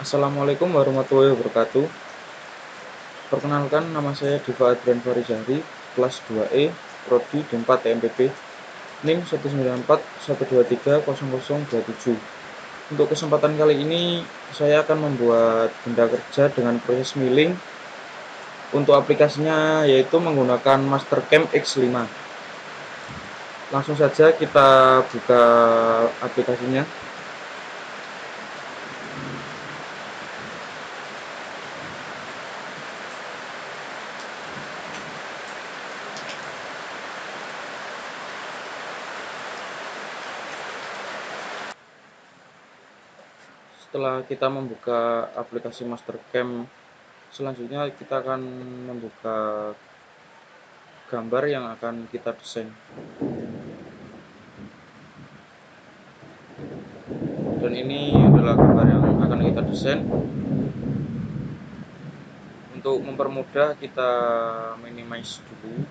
Assalamualaikum warahmatullahi wabarakatuh. Perkenalkan, nama saya Diva Adrian Farizahri, kelas 2E, Prodi D4 TMPB, NIM 19412300027. Untuk kesempatan kali ini, saya akan membuat benda kerja dengan proses milling. Untuk aplikasinya yaitu menggunakan Mastercam X5. Langsung saja kita buka aplikasinya. Setelah kita membuka aplikasi Mastercam, selanjutnya kita akan membuka gambar yang akan kita desain. Dan ini adalah gambar yang akan kita desain. Untuk mempermudah, kita minimize dulu.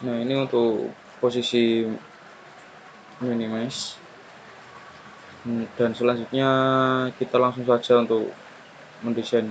Nah, ini untuk posisi minimize. Dan selanjutnya kita langsung saja untuk mendesain.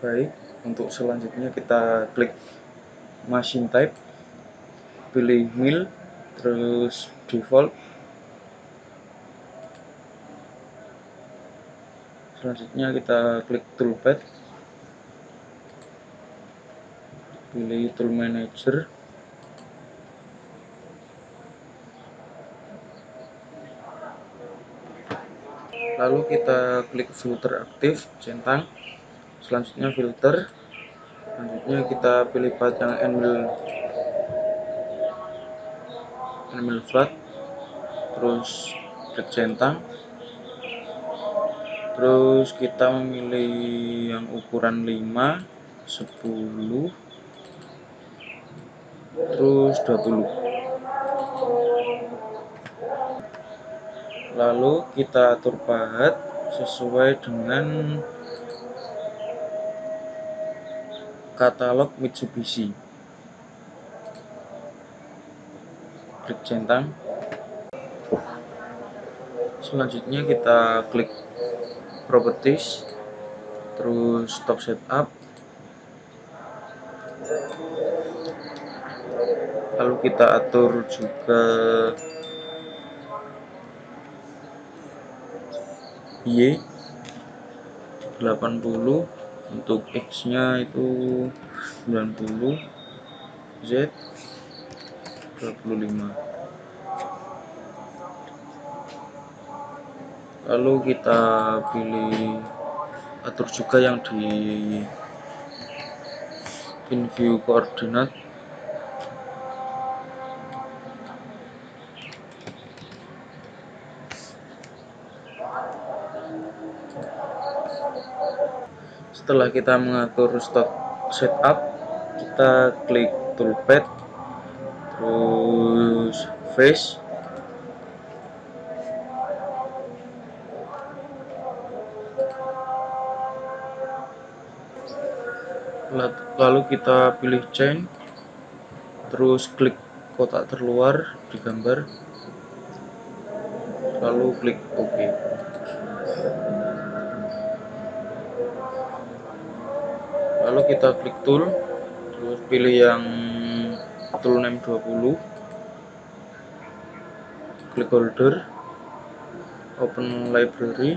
Baik, untuk selanjutnya kita klik machine type, pilih mil, terus default. Selanjutnya kita klik toolpad, pilih tool manager, lalu kita klik filter aktif centang. Selanjutnya filter, selanjutnya kita pilih path yang enamel flat, terus klik centang, terus kita memilih yang ukuran 5, 10, terus 20. Lalu kita atur path sesuai dengan katalog Mitsubishi. Klik centang. Selanjutnya kita klik properties, terus stop setup, lalu kita atur juga Y 80, untuk X nya itu 90, Z 25. Lalu kita pilih atur juga yang di view koordinat. Setelah kita mengatur stop setup, kita klik toolpad, terus face, lalu kita pilih chain, terus klik kotak terluar di gambar, lalu klik OK. Lalu kita klik tool, terus pilih yang tool name 20, klik holder, open library,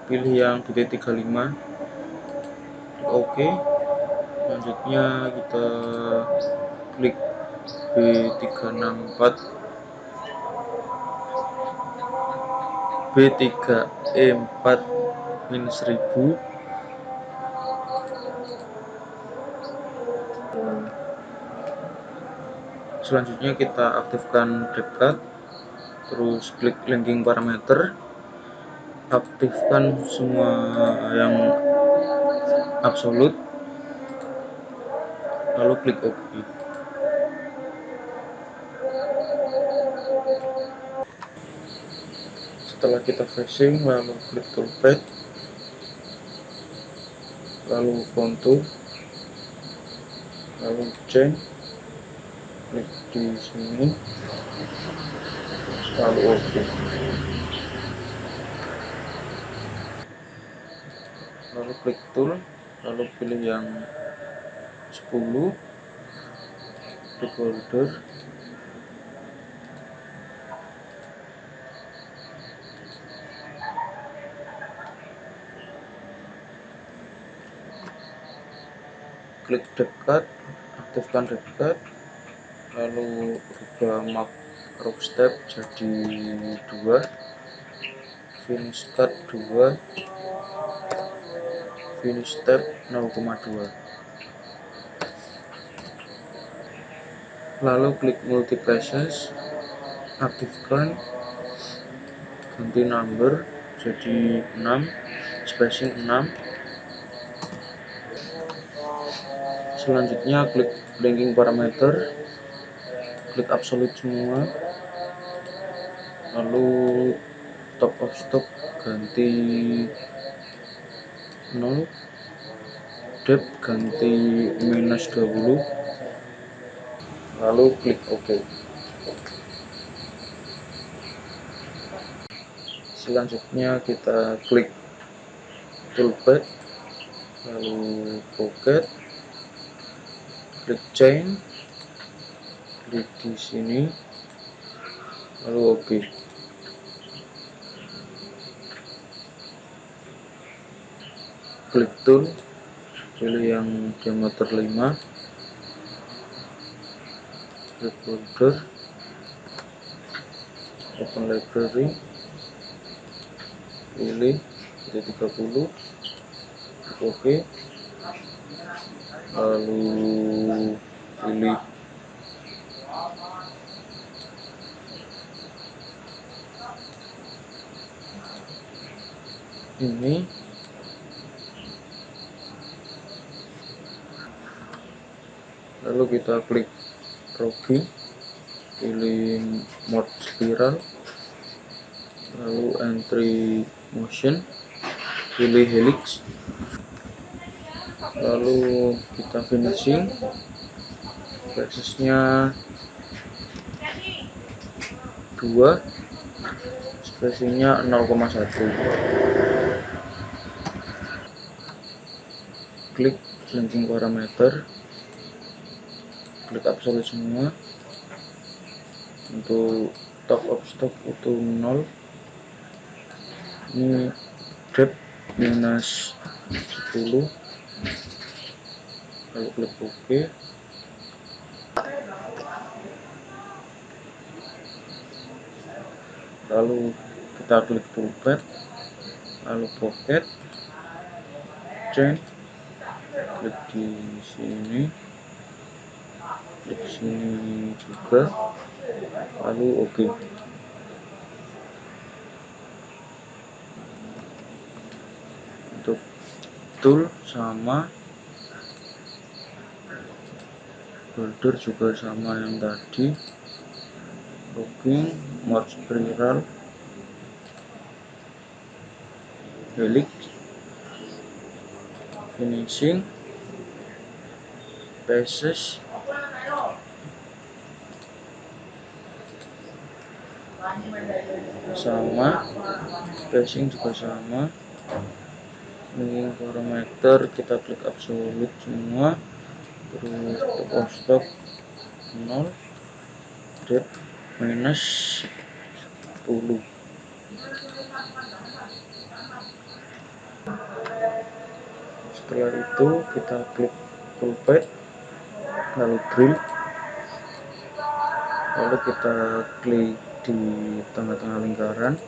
pilih yang BT35, OK. Selanjutnya kita klik B364, B3E4-1000. Selanjutnya kita aktifkan depth, terus klik linking parameter, aktifkan semua yang absolut, lalu klik OK. Setelah kita flashing, lalu klik toolpad, lalu contour, lalu chain, klik di sini, lalu OK. Lalu klik tool, lalu pilih yang 10, klik holder, klik dekat, aktifkan dekat, lalu rubah mark rock step jadi 2, finish cut 2, finish step 0,2. Lalu klik multiplications, aktifkan, ganti number jadi 6, spacing 6. Selanjutnya klik linking parameter, klik absolute semua, lalu top of stop ganti 0, depth ganti -20, lalu klik OK. Selanjutnya kita klik toolpad, lalu pocket, klik chain, klik di sini, lalu oke. Klik tool, pilih yang diameter 5, klik border, open library, pilih titik 30, klik oke, lalu pilih ini, lalu kita klik Rogi, pilih mode spiral, lalu entry motion, pilih helix, lalu kita finishing, basisnya 2, spacingnya 0,1. Klik linking parameter, klik absolute semua. Untuk top of stock itu 0, ini depth minus 10, lalu klik OK, lalu kita klik toolpad, lalu pocket, chain, klik di sini, klik sini juga, lalu oke. Untuk tool sama, border juga sama yang tadi, logging, mode spiral, helix, finishing, basis, sama, spacing juga sama, linking parameter kita klik absolute semua, terus top of stock 0, depth minus 10. Setelah itu kita klik toolpad, lalu drill, lalu kita klik di tengah-tengah lingkaran,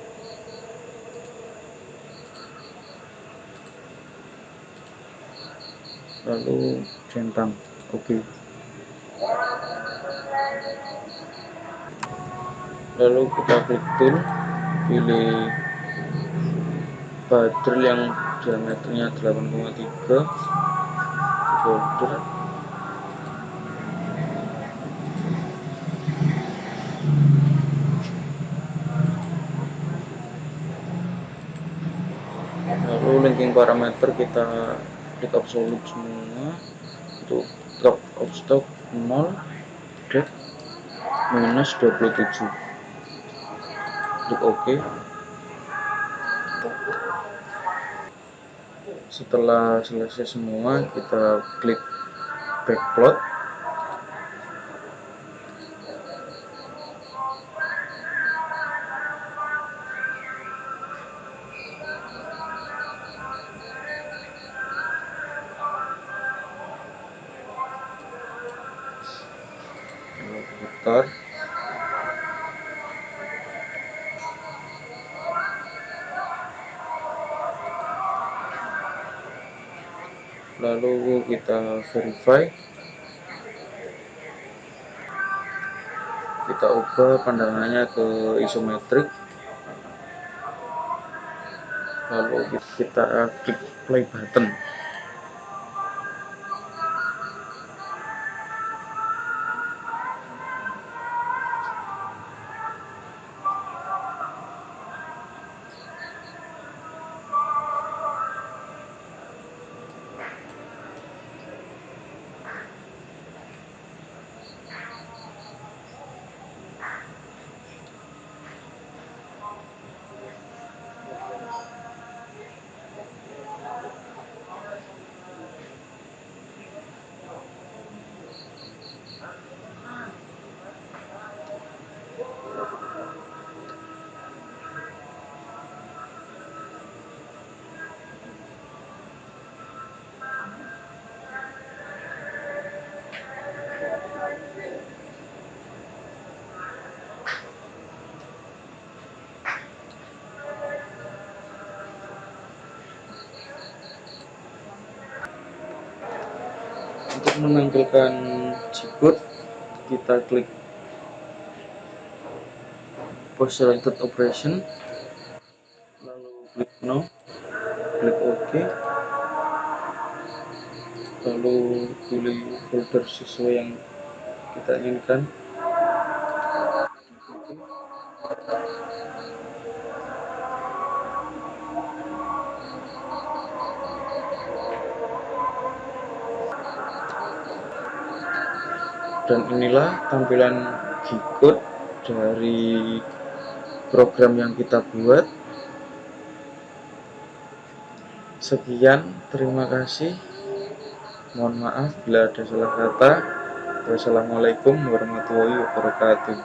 lalu centang oke. Lalu kita klik tool, pilih drill yang diameternya 8,3, border, lalu linking parameter kita klik absolute semua. Untuk top of stock 0, depth minus 27, klik OK. Setelah selesai semua, kita klik backplot, putar, lalu kita verify, kita ubah pandangannya ke isometrik, lalu kita klik play button. Untuk menampilkan Gcode, kita klik post selected operation, lalu klik no, klik OK, lalu pilih folder sesuai yang kita inginkan. Dan inilah tampilan Gcode dari program yang kita buat. Sekian, terima kasih. Mohon maaf bila ada salah kata. Wassalamualaikum warahmatullahi wabarakatuh.